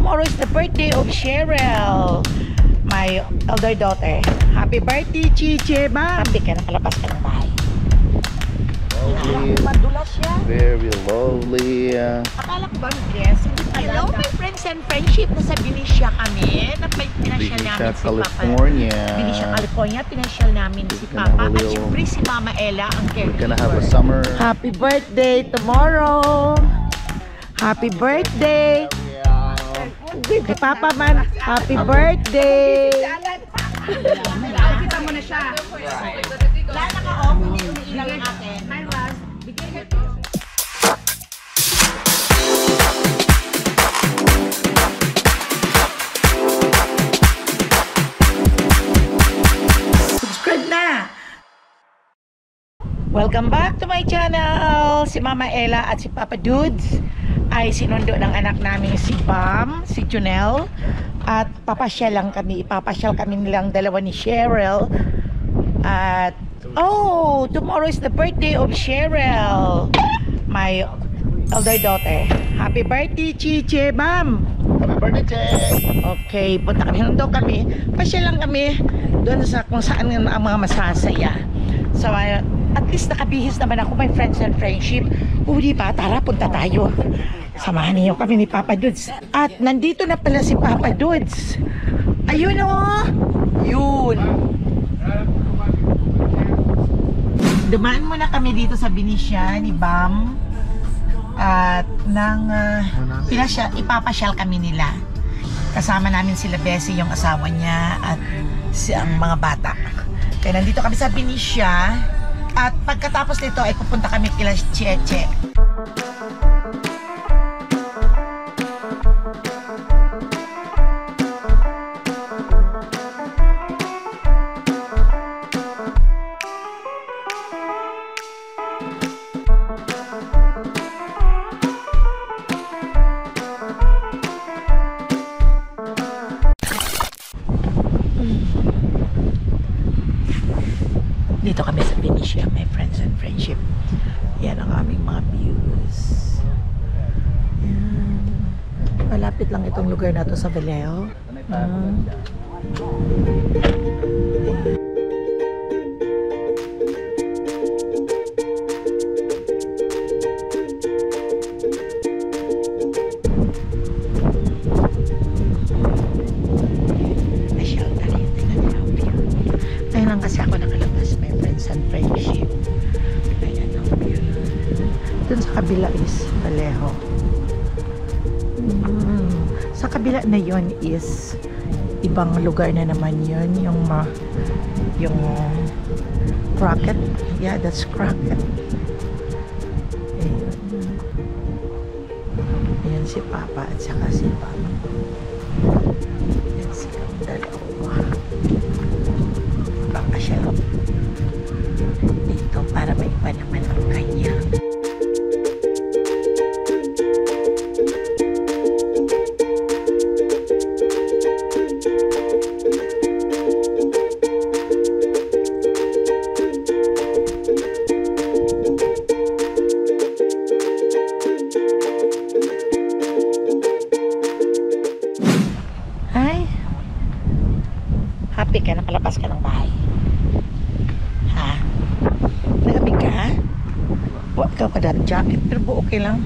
tomorrow is the birthday of Cheryl, my elder daughter. Happy birthday, Chiche, ba? Happy ka, nakalabas ka ng bahay. Lovely. Madulas siya. Very lovely. Akala ko ba, guess? Hello, my friends and friendship. Nasa Benicia kami. Pinasyal namin si California. Papa. Benicia, California. Pinasyal namin si Papa. At siyempre si Mama Ella, ang caregiver. We're gonna have a summer. Happy birthday tomorrow. Happy birthday. Kay Papa man. Happy birthday. Kita mo na siya. Lala ka, oh. Umiilang ang atin. Hi, Raz. Bigay mo ito. Subscribe na! Welcome back to my channel! Si Mama Ella at si Papa Dudes ay sinundo ng anak namin si Bam, si Junel, at ipapasyal kami nilang dalawa ni Cheryl. At oh, tomorrow is the birthday of Cheryl, my elder daughter. Happy birthday, Chiche, Bam! Happy birthday, Che! Okay, punta kami, nandun kami, pasyal lang kami doon sa kung saan ang mga masasaya. So, at least nakabihis naman ako, my friends and friendship. Di ba? Tara, punta tayo. Samahan niyo kami ni Papa Dudes. At nandito na pala si Papa Dudes. Ayun oh! Yun! Dumaan muna kami dito sa Benicia ni Bam. At ipapasyal kami nila. Kasama namin sila Bessie, yung asawa niya, at ang mga bata. Kaya nandito kami sa Benicia. At pagkatapos nito ay pupunta kami kila Cheche. Dito kami sa Benicia, my friends and friendship. Yan ang aming mga views. Yan. Malapit lang itong lugar na to sa Vallejo. Ayun lang kasi ako nakalabas, my friends and friendship. Ayan ang view. Dun sa kabila is Vallejo. Sa kabila na yon is ibang lugar na naman yun. Yung Crockett. Yeah, that's Crockett. Ayun. Ayan si Papa at saka si Mama. Ayan silang dalawa. Siya dito para may iba naman ang kanya. Hi! Happy ka, nakalabas ka ng bahay. Huwag ka pa dati jacket, pero okay lang.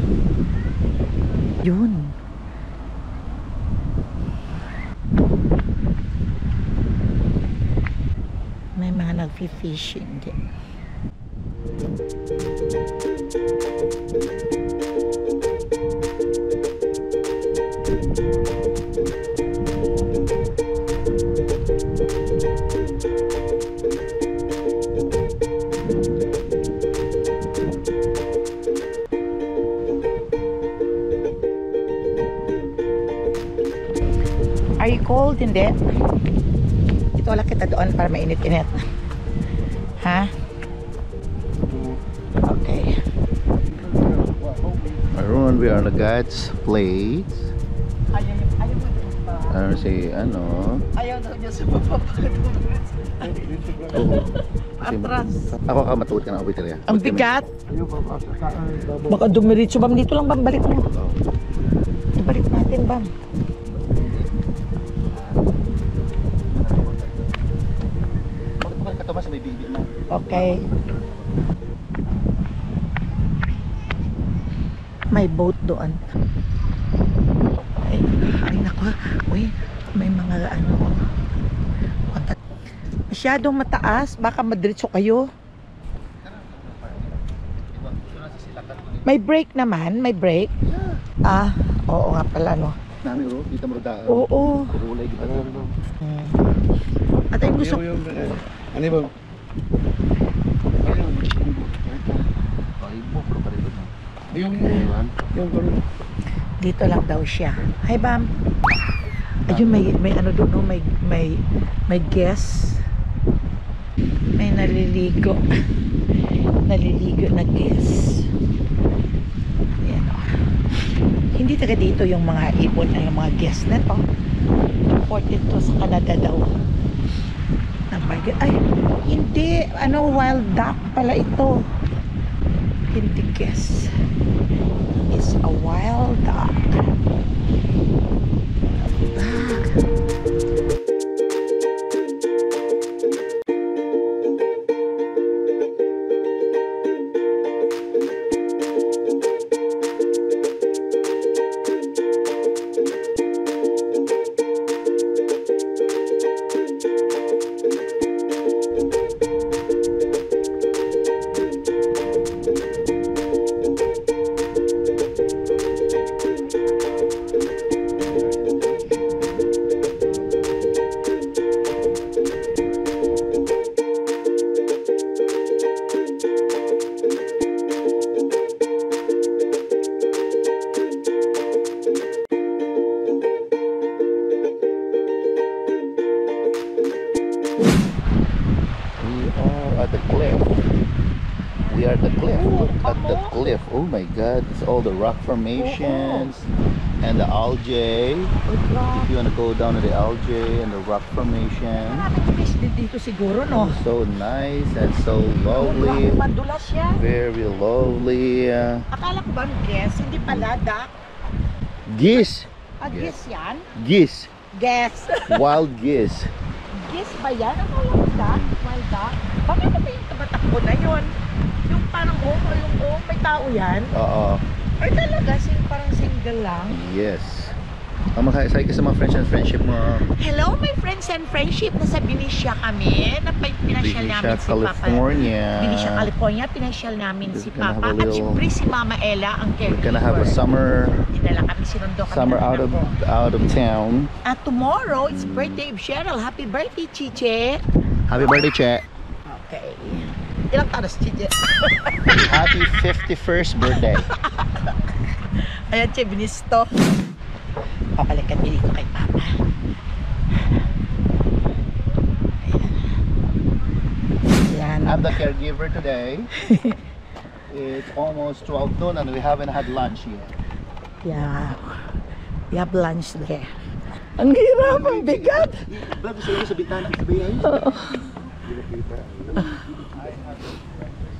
Yun. May mga nag-fishing din. Are you cold? Hindi. Ito wala kita doon para mainit-init. Ha? Okay. Around we are the guide's place. Ano si ano? Ayaw daw niya sa papapagod. Oo. Atras. Ako ka matuot ka na ako ya. Ang bigat. Baka dumiritso, Bam. Dito lang, Bam. Balik mo. Ibalik natin, Bam. sa may bibi mo. Okay. May boat doon. Ay naku. Uy, may mga ano. Masyadong mataas. Baka madiretso kayo. May break naman. May break. Ah, oo nga pala no. Nami ro, dito mo daan. Oo. Kulay kita na. At ay gusto. Ano ba? Paribo, pero paribo na. Yung Dito lang daw siya. Hi, Bam. Ayun, may ano doon, no? may guest. May naliligo. Naliligo na guest. Ayan, oh. Hindi taga dito yung mga ibon na yung mga guest na to. Imported to sa Canada daw. Ay, hindi. Ano, wild duck pala ito. Hindi guess. It's a wild duck. At the cliff. We are at the cliff. Look at the cliff. Oh my god, it's all the rock formations and the algae. If you want to go down to the algae and the rock formation. Maraming fish din dito siguro, no? So nice and so lovely. Madulas siya. Very lovely. Akala ko ba guess? Hindi pala, duck. Geese. Geese yan? Geese. Guess. Wild geese. Geese ba yan? Akala ko duck? Wild duck? Bakit ba yung tumatakbo na yun? Yung parang yung may tao yan? Oo. Ay talaga, parang single lang? Yes. Ang makasay ka sa mga friends and friendship mo. Hello, my friends and friendship. Nasa Benicia kami. Pinasyal namin si Papa. California. Benicia, California. Pinasyal namin si Gonna Papa. have a At little- siyempre si Mama Ella, ang We're caregiver. gonna have a summer Dinala kami, sinundo kami. ng out anak of ko. town. At tomorrow, it's birthday of Cheryl. Happy birthday, Chiche. Happy birthday, Che. Okay. Ilang taon na si Chiche? Happy 51st birthday. Ayan, Che, binisto. Papalikan bili ko kay Papa. Ayan. I'm the caregiver today. It's almost 12 noon and we haven't had lunch yet. Yeah. We have lunch there. Ang hirap, ang bigat. Brad, gusto nyo sa bitana sa bayan?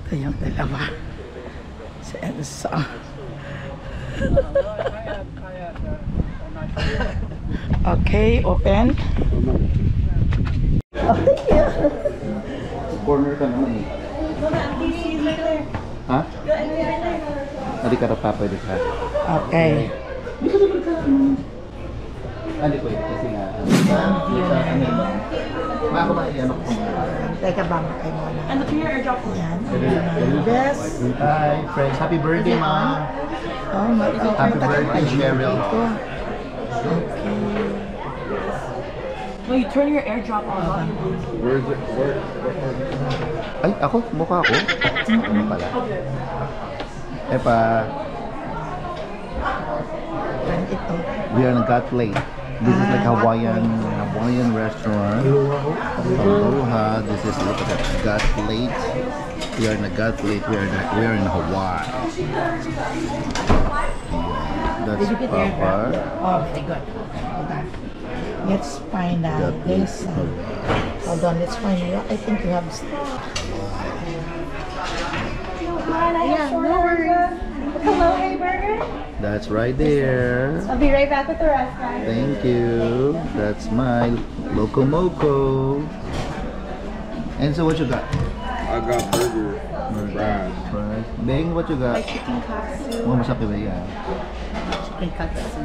Ito yung dalawa. Si Enzo. Okay, open. Oh, thank you. Corner ka naman eh. Ha? Hindi ka na pwede ka. Okay. Hindi pwede kasi nga. Mako ba yan ako? Teka ba, makay mo na. And the finger airdrop. Yan. Best. Hi, friends. Happy birthday, Ma. Oh, Happy birthday, Cheryl. Okay. No, you turn your airdrop on. Ay, ako? Mukha ako? Ano pala? Epa, Yan ito. we are in God Plate. This is like Hawaiian restaurant. Aloha. This is look at that God Plate. We are in a God Plate. We are in Hawaii. That's Did you get the airdrop? Papa. Oh, very good. Hold on. Let's find out God this. Plate. Hold on, let's find out. I think you have. Yeah, no worries. Hello, Hey Burger. That's right there. I'll be right back with the rest, guys. Thank you. That's my Loco Moco. And so what you got? I got burger, fries. Fries. Beng, what you got? Chicken katsu. Oh, masarap ba yan? Chicken katsu.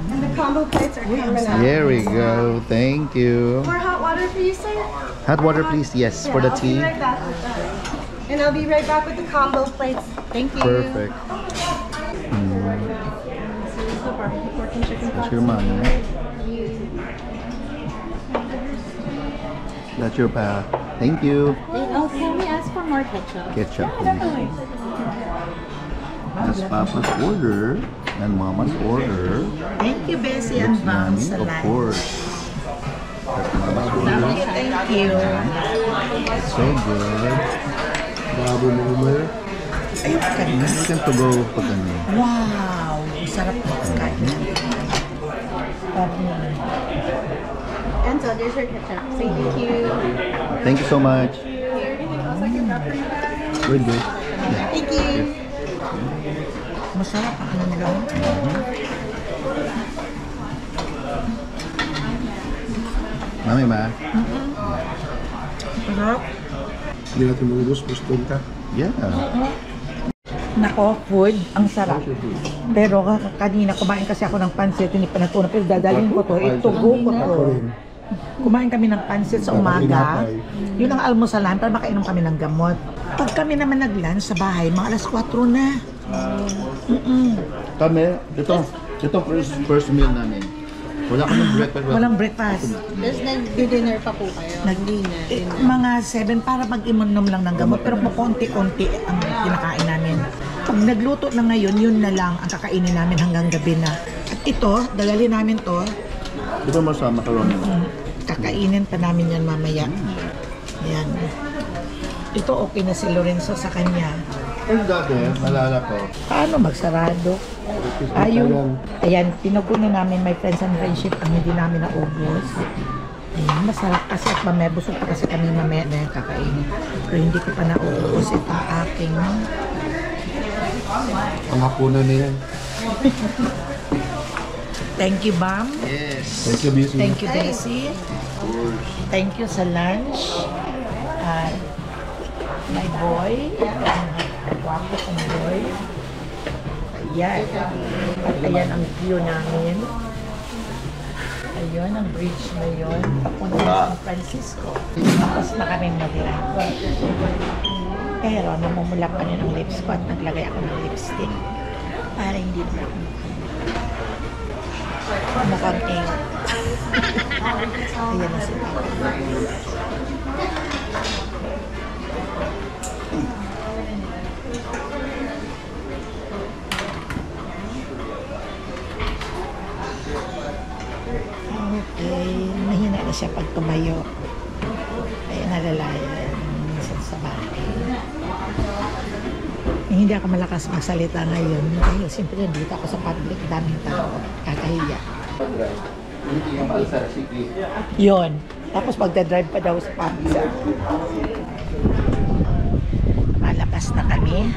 And the combo plates are coming out. Here we go. Thank you. More hot water for you, sir? Hot water, please. Yes, for the I'll tea. be right back with that. And I'll be right back with the combo plates. Thank you. Perfect. This is the barbecue pork and chicken That's katsu. your money. That's your pa. Thank you. Oh, can we ask for more ketchup? Ketchup, please. That's Papa's order and Mama's order. Thank you, Bessie and Bam. Yummy, of Salamat. course. That's Mama's order. Thank you. So good. Babu Mummer. Ayun ka na. You can to go pag ano. Wow! Sarap po kain. And so there's your ketchup. Say thank you. Thank you so much. We're good. Thank you. Masarap ang ano nila. Mami ma? Sarap. Hindi natin maubos, gusto ka. Yeah. Nako, food, ang sarap. Pero kanina kumain kasi ako ng pansit, hindi pa natunan. Pero dadalhin ko to, itugo ko to. Kumain kami ng pansit sa umaga. Yun ang almusalan para makainom kami ng gamot. Pag kami naman nag-lunch sa bahay, mga alas 4 na. Kami, ito first meal namin. Wala kaming breakfast. Walang breakfast. Tapos nag-dinner pa po kayo. Mga 7 para mag-inom lang ng gamot. Pero konti-konti ang kinakain namin. Pag nagluto na ngayon, yun na lang ang kakainin namin hanggang gabi na. At ito, dadalhin namin to. Ito mo sa macaroni. Kakainin pa namin yan mamaya. Ayan. Ito okay na si Lorenzo sa kanya. Pero dati, nalala ko. Paano magsarado? Ayun. Ayan, pinugunin namin my friends and friendship ang hindi namin naubos. Ayan, masarap kasi at mamaya busog pa kasi kami mamaya na yung kakainin. Pero hindi ko pa naubos itong aking. Ang hapunan na yan. Thank you, Bam. Yes. Thank you, Busy. Thank you, Desi. Thank you sa lunch. At my boy. Wapo kong boy. Ayan. At ayan ang view namin. Ayun, ang bridge na yun. Papunta sa San Francisco. Tapos na kami matira. Pero namumula pa rin ang lips ko at naglagay ako ng lipstick para hindi na ako mukhang eng. Ayan na sila. Okay, mahina na siya pag tumayo. Kaya nalalayan minsan sa bahay. Hindi ako malakas magsalita ngayon dahil siyempre dito ako sa public, daming tao, kakahiya. Yun. Tapos magdadrive pa daw sa public. Malabas na kami.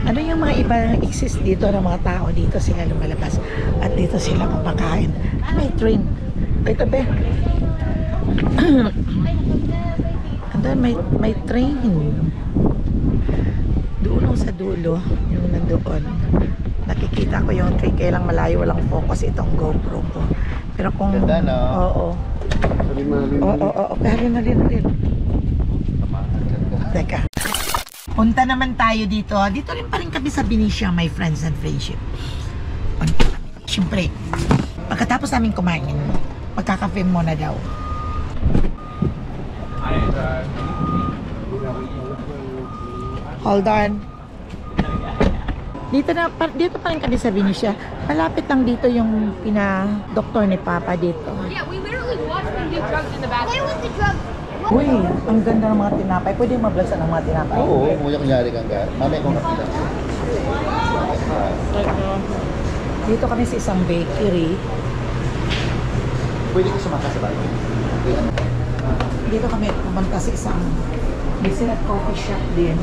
Ano yung mga ibang exist dito ng mga tao dito sila lumalabas at dito sila kumakain. May train. Ito ba? Andun, may train. Dulo sa dulo, yung nandoon. Nakikita ko yung train, kaya lang malayo, walang focus itong GoPro ko. Pero kung... Ganda, no? Oo. Oo. Pero nalin. Teka. Punta naman tayo dito. Dito rin pa rin kami sa Benicia, my friends and friendship. Punta kami. Siyempre, pagkatapos namin kumain, magkakape muna daw. Hold on. Dito pa rin kami sa Benicia. Malapit lang dito yung pina-doktor ni Papa dito. Yeah, we literally watched them do drugs in the bathroom. Where was the drugs? Uy, ang ganda ng mga tinapay. Pwede mablasa ng mga tinapay. Oo, muna kunyari kang ka. Mamaya kung nakita. Dito kami sa isang bakery. Pwede ko sumakasabay. Dito kami pumunta sa isang business at coffee shop din.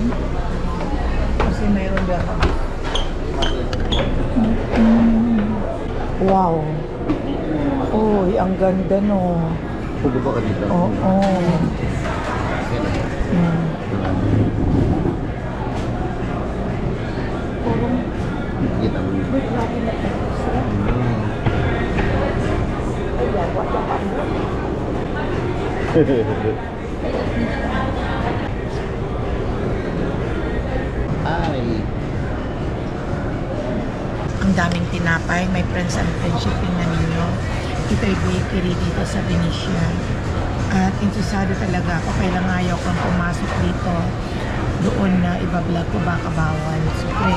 Kasi mayroon dito. Wow. Uy, ang ganda no. Pupunta ka dito. Oo. Kita mo. Ay. Ang daming tinapay. May friends and friendship na ninyo. Ito'y bakery dito sa Benicia. At interesado talaga ako. Kailang ayaw kong pumasok dito. Doon na ibablog ko baka bawal. Siyempre,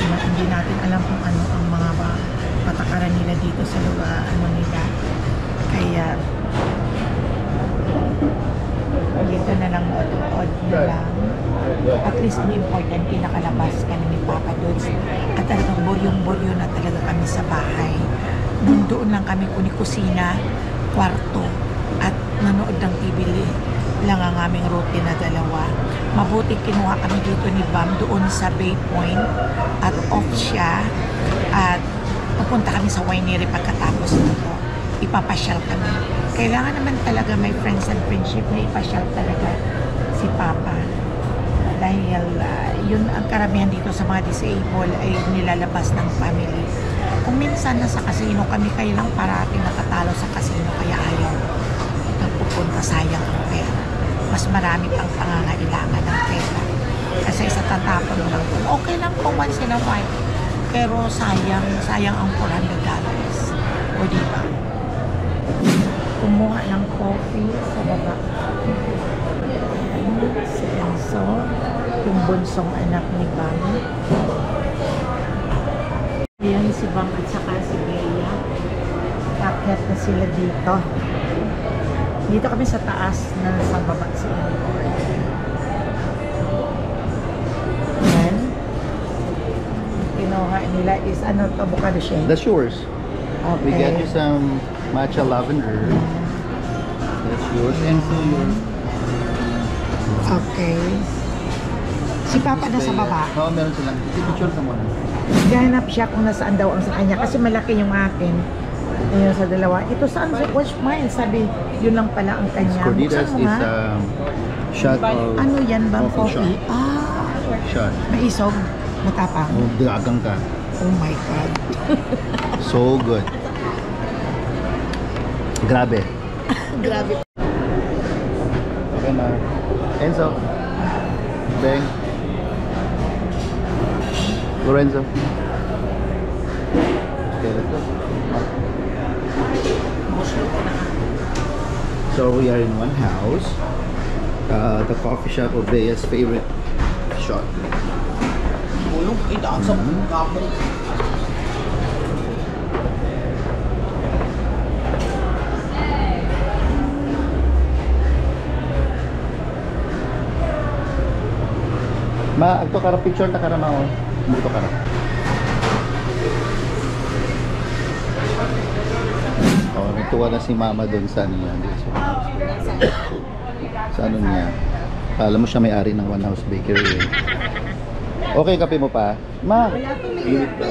hindi natin alam kung ano ang mga patakaran nila dito sa lugar, ano nila. Kaya, dito na lang manood na lang. At least may important, pinakalabas kami ni Papa Dudes. At talagang buryong-buryo na talaga kami sa bahay. Doon lang kami kusina, kwarto, at nanood ng TV lang ang aming routine na dalawa. Mabuti kinuha kami dito ni Bam doon sa Bay Point at off siya at pupunta kami sa winery pagkatapos nito. Ipapasyal kami. Kailangan naman talaga may friends and friendship na ipasyal talaga si Papa. Dahil yun ang karamihan dito sa mga disabled ay nilalabas ng family. Kung minsan nasa casino kami, kailang parating nakatalo sa casino kaya ayaw pupunta, sayang ang pera. Mas marami pang pangangailangan ng pera. Kasi sa tatapon mo lang doon. Okay lang kung once in a while. Pero sayang ang $400. O diba? Kumuha ng coffee sa baba. Si Enzo, yung bunsong anak ni Bam. Ayan si Bam at saka si Bea. Paket na sila dito. Dito kami sa taas na sa baba si Enzo. Ayan. Kinuha nila is ano to, avocado shake. That's yours. Okay. We get you some matcha lavender. That's yours. And so yours. Okay. Si Papa na sa baba. Oo, meron silang. Picture ka muna. Ganap siya kung nasaan daw ang sa kanya kasi malaki yung akin. Ayun sa dalawa. Ito saan? What's mine? Sabi, yun lang pala ang kanya. Corditas Buksan mo is nga. shot of Ano yan bang coffee coffee? Ah, shot. maisog. Matapang. Oh, dagang ka. Oh my God. So good. Grabe. Grabe. Okay na. Enzo. Beng. Lorenzo. Okay, let's go. So we are in one house. The coffee shop of Bea's favorite shop. Ma, agto kara picture ta kara mao. Dito kara. Oh, natuwa na si Mama doon sa ano niya. Sa ano niya. Alam mo siya may-ari ng One House Bakery. Okay, kape mo pa? Ma. Wala po, may kape.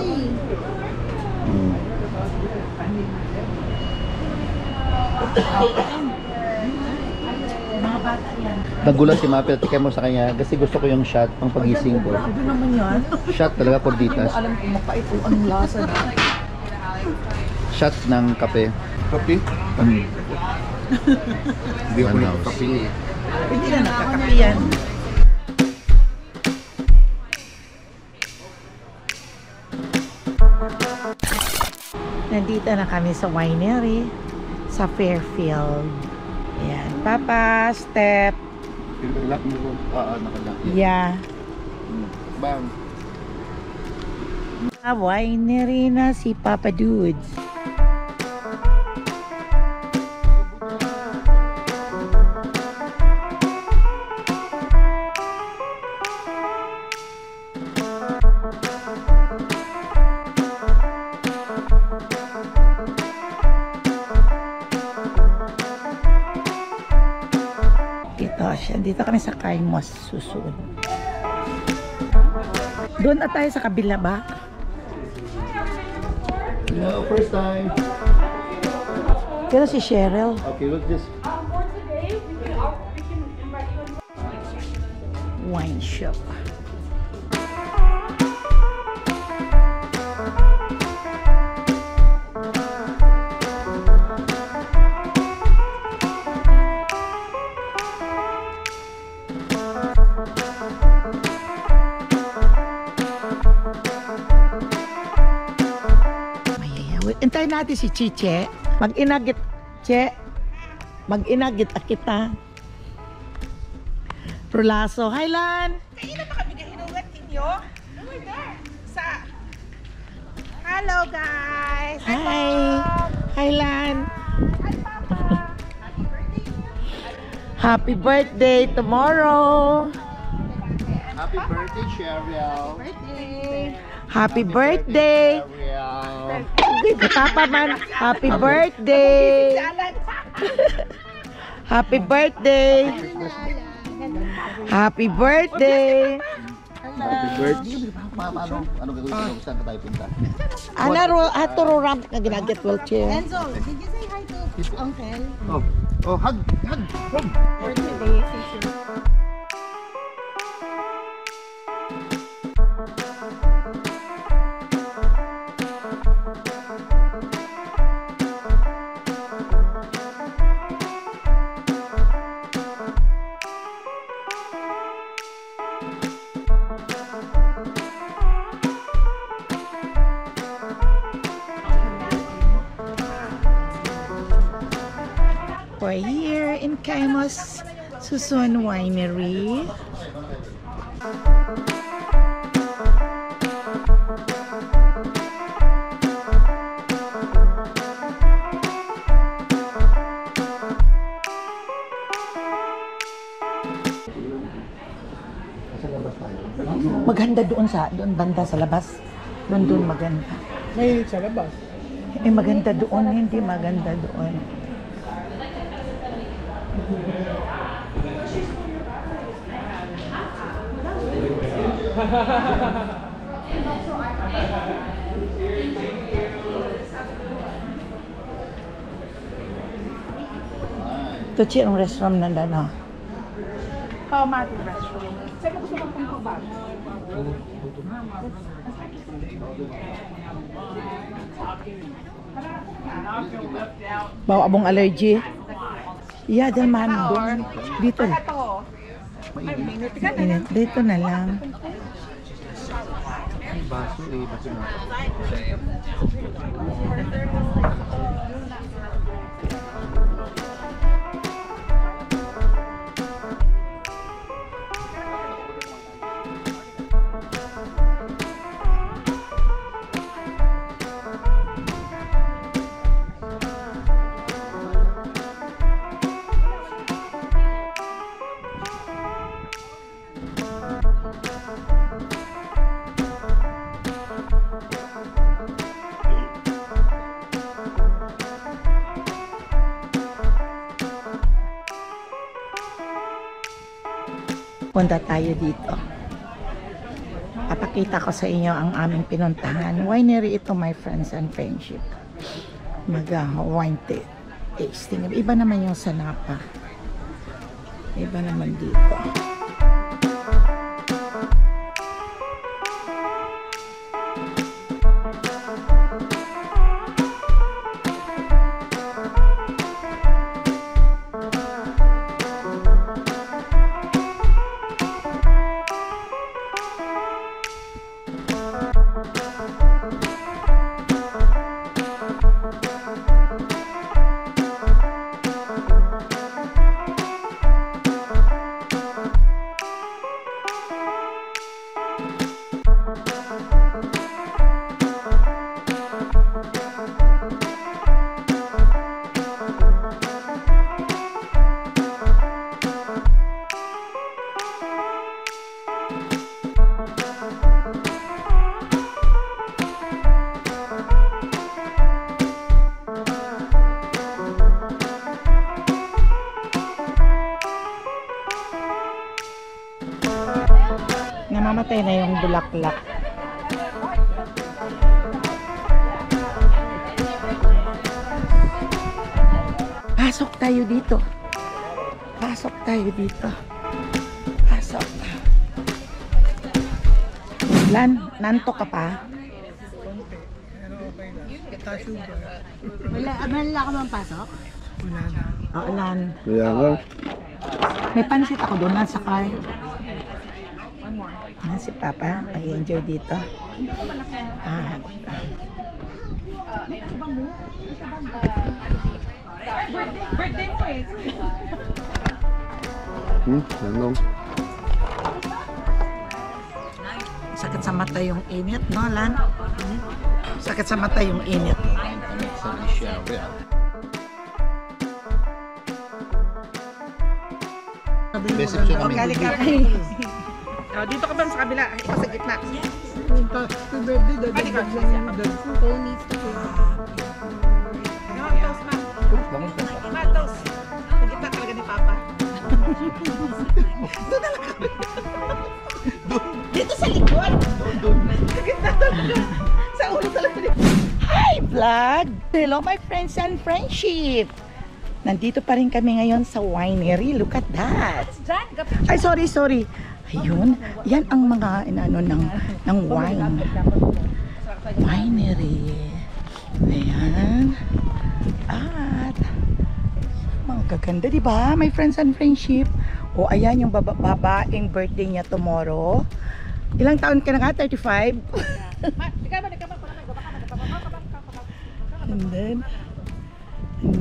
Mga bata yan. Nagulat si Mapel, tikem mo sa kanya kasi gusto ko yung shot pang pagising ko. Grabe naman yan. Shot talaga, Corditas. Alam ko mapait o anong lasa na. Shot ng kape. Kape? Hindi ako One house. nagkape eh. Hindi na nakakapi yan. Nandito na kami sa winery sa Fairfield. Ayan. Papa, step. Lock mo ko. Oo, nakalock. Yeah. Bang. Winery na si Papa Dudes. Dito kami sa Kaimos susunod. Doon at tayo sa kabila ba? No, first time. Kaya si Cheryl. Okay, we'll just... More today, we can invite you. Wine shop. Mayayawit. Hintayin natin si Chiche. Mag-inagit, Che. Mag-inagit kita. Rulaso. Hi, Lan! Kailan ba kami kahinugat ninyo? Over there. Sa... Hello, guys! Hi! Hi, Lan! Happy birthday tomorrow! Happy birthday, Cheryl. Happy birthday! Cheryl. Katapa man. Happy birthday! Happy birthday! Happy birthday! Happy birthday. Ano gagawin ko? Saan ka tayo punta? Aturo ramp na ginagit wheelchair. Enzo, did you say hi to Uncle? Oh, hug! Hug! Hug! For today, since you're... We're here in Caimos Susun Winery. Maganda doon banda sa labas. Doon maganda. May sa labas. Eh maganda doon, hindi maganda doon. Ito siya ang restaurant na dana. Oh, Mati restaurant. Saan mo gusto mong pangkabag? Bawa abong allergy. Yeah, dyan man doon. Dito. Init. Dito na lang. Baso eh, baso na. Punta tayo dito. Papakita ko sa inyo ang aming pinuntahan. Winery ito, my friends and friendship. Mag-wine tasting. Iba naman yung sa Napa. Iba naman dito. Namamatay na yung bulaklak. Pasok tayo dito. Pasok tayo dito. Pasok. Lan, nanto ka pa? Wala ka bang pasok? Oo, Lan. Kaya nga. May pansit ako doon, nasa car. Si Papa, mag-enjoy dito. Birthday mo eh. Ano? Sakit sa mata yung init, no, Lan? Sakit sa mata yung init. Reception kami. Okay, ka. Oh, dito ka ba sa kabila? Ikaw sa gitna. Phone needs to be. Toast, ma. Ma, toast. Sa gitna talaga ni Papa. Doon na lang kami. Dito sa likod. Sa gitna talaga. Sa ulo talaga ni Hi, vlog! Hello, my friends and friendship. Nandito pa rin kami ngayon sa winery. Look at that. Ay, sorry. Ayun, yan ang mga inano ng wine. Winery. Ayan. At mga gaganda, di ba? My friends and friendship. O, ayan yung babaeng birthday niya tomorrow. Ilang taon ka na nga? 35? And then,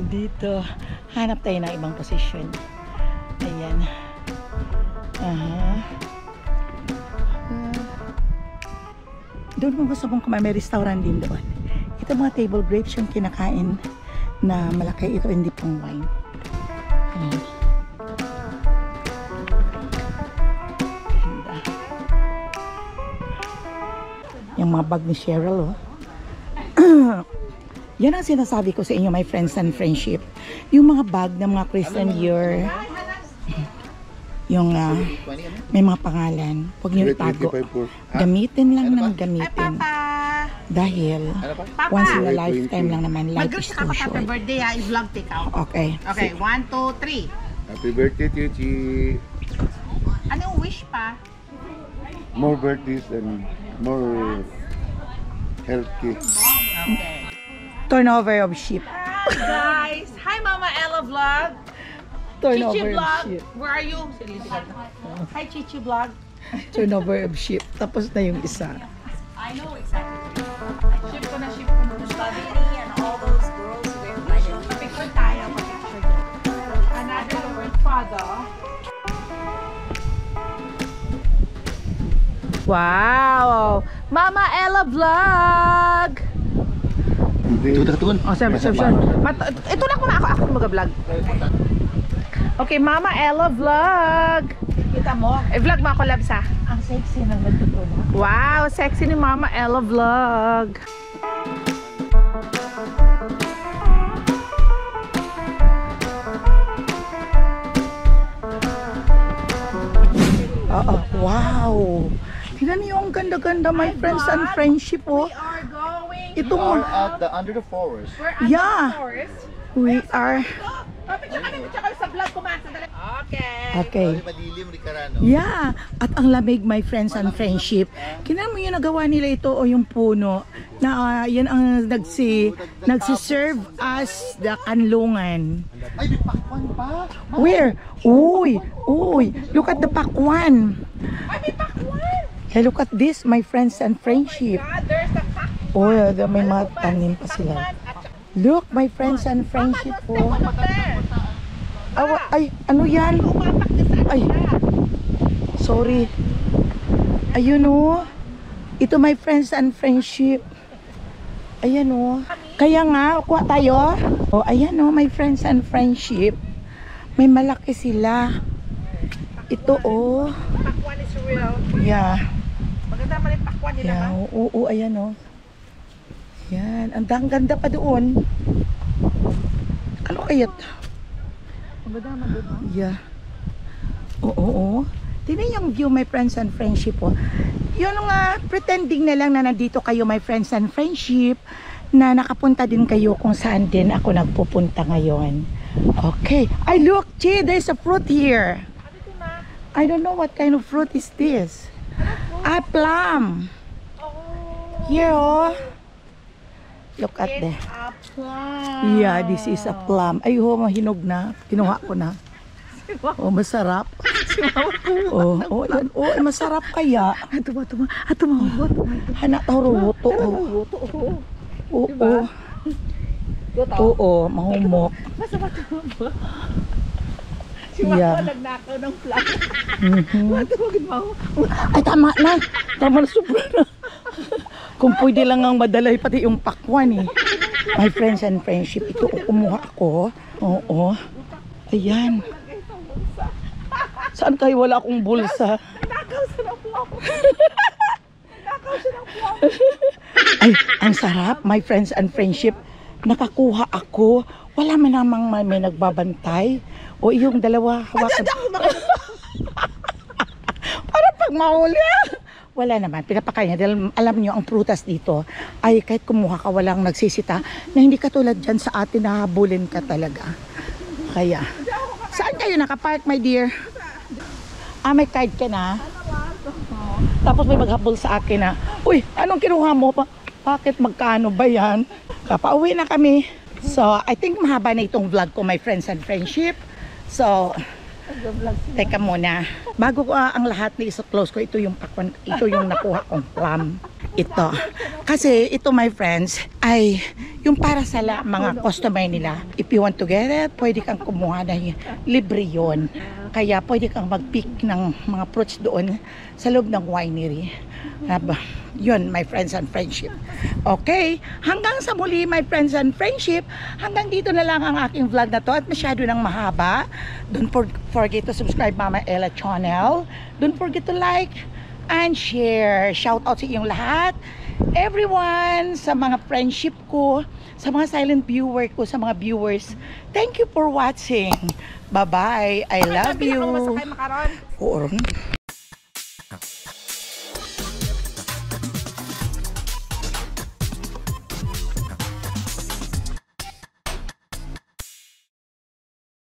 dito, hanap tayo ng ibang posisyon. Ayan. Doon kung gusto mong kumain, may restaurant din doon. Ito mga table grapes yung kinakain na malaki. Ito hindi pang wine. Ayan. Ganda. Yung mga bag ni Cheryl, oh. Yan ang sinasabi ko sa inyo, my friends and friendship. Yung mga bag ng mga Christian Dior, yung may mga pangalan, huwag niyo itago. Gamitin lang ng gamitin. Dahil once in a lifetime lang naman, life is too short. Happy birthday ha, i-vlog take out. Okay. Okay, 1, 2, 3. Happy birthday, Chichi. Anong wish pa? More birthdays and more healthy. Okay. Turnover of sheep. Guys, hi Mama Ella Vlog. Turnover Chichi of Vlog, sheep. where are you? Hi Chichi Vlog. Turnover of sheep. Tapos na yung isa. I know exactly. Ship ko na. Slavini and all those girls who were invited. Picture tayo, picture. Another Lord Father. Wow! Mama Ella Vlog! Tutun. Oh, sir. Ito lang muna ako mag-vlog. Okay, Mama Ella Vlog. Kita mo, I-vlog mo ako, Labs, ha? ang sexy ng nagtutulog. Wow, sexy ni Mama Ella Vlog. Wow! Tingnan niyo ang ganda-ganda, my friends and friendship, oh. We are going. Ito We mo. are at the under the forest. We're at Yeah. the forest. We are. Picture kayo sa vlog ko, man. Sandali. Okay. Okay. Madilim, Ricarano. Yeah. At ang lamig, my friends and friendship. Kinan mo yung nagawa nila ito o yung puno na yan ang nagsiserve as the kanlungan. Ay, may pakwan pa. Where? Uy! Look at the pakwan. Ay, may pakwan. Hey, look at this, my friends and friendship. God, there's the pakwan. Oh, may mga tanim pa sila. Look, my friends and friendship po. Up there. Ay, ano yan? Umapak na sa Ay, sorry. Ayun oh. Ito my friends and friendship. Ayan oh. Kaya nga, kuha tayo. Oh, ayan oh, my friends and friendship. May malaki sila. Ito oh. pakwan is real. Yeah. Maganda naman yung pakwan nila. Yeah, oo, ayan oh. Yan, ang ganda pa doon. Ano kaya? Ang ganda naman doon, ha? Yeah. Oo. Tingnan yung view, my friends and friendship, oh. Yun nga, pretending na lang na nandito kayo, my friends and friendship, na nakapunta din kayo kung saan din ako nagpupunta ngayon. Okay. I look, Chi, there's a fruit here. I don't know what kind of fruit is this. Ah, plum. Here, oh. Look at that. A plum. Yeah, this is a plum. Ay, oh, mahinog na. Kinuha ko na. Oh, masarap. Oh, yan. Oh, masarap kaya. Ato ba? Hana taro to. Oh. Oo. Oo, mahumok. Yeah. Nagnakaw ng plum. Ay, tama na. Tama na, sobra na. Kung pwede lang ang madalay pati yung pakwan eh. My friends and friendship, ito kumuha ako. Oo. Ayan. Saan kayo wala akong bulsa? Ay, ang sarap, my friends and friendship. Nakakuha ako. Wala man namang may nagbabantay. O yung dalawa hawakan. Para pag mahuli. Wala naman, pinapakain niya. Dahil alam niyo, ang prutas dito ay kahit kumuha ka, walang nagsisita. Na hindi katulad dyan sa atin, nahabulin ka talaga. Kaya, saan kayo nakapark, my dear? Ah, may card ka na? Tapos may maghabol sa akin na, uy, anong kinuha mo? Bakit magkano ba yan? Kapauwi na kami. So, I think mahaba na itong vlog ko, my friends and friendship. So, teka muna. Bago ko ang lahat na isa-close ko, ito yung pakwan, ito yung nakuha kong plum. Ito. Kasi ito, my friends, ay yung para sa mga customer nila. If you want to get it, pwede kang kumuha na libre yun. Kaya pwede kang mag-pick ng mga fruits doon sa loob ng winery. Yun, my friends and friendship. Okay, hanggang sa muli, my friends and friendship. Hanggang dito na lang ang aking vlog na to at masyado nang mahaba. Don't forget to subscribe Mama Ella channel. Don't forget to like and share. Shout out sa inyong lahat. Everyone, sa mga friendship ko, sa mga silent viewer ko, sa mga viewers. Thank you for watching. Bye-bye. I love you. Masakay makaron. Oo.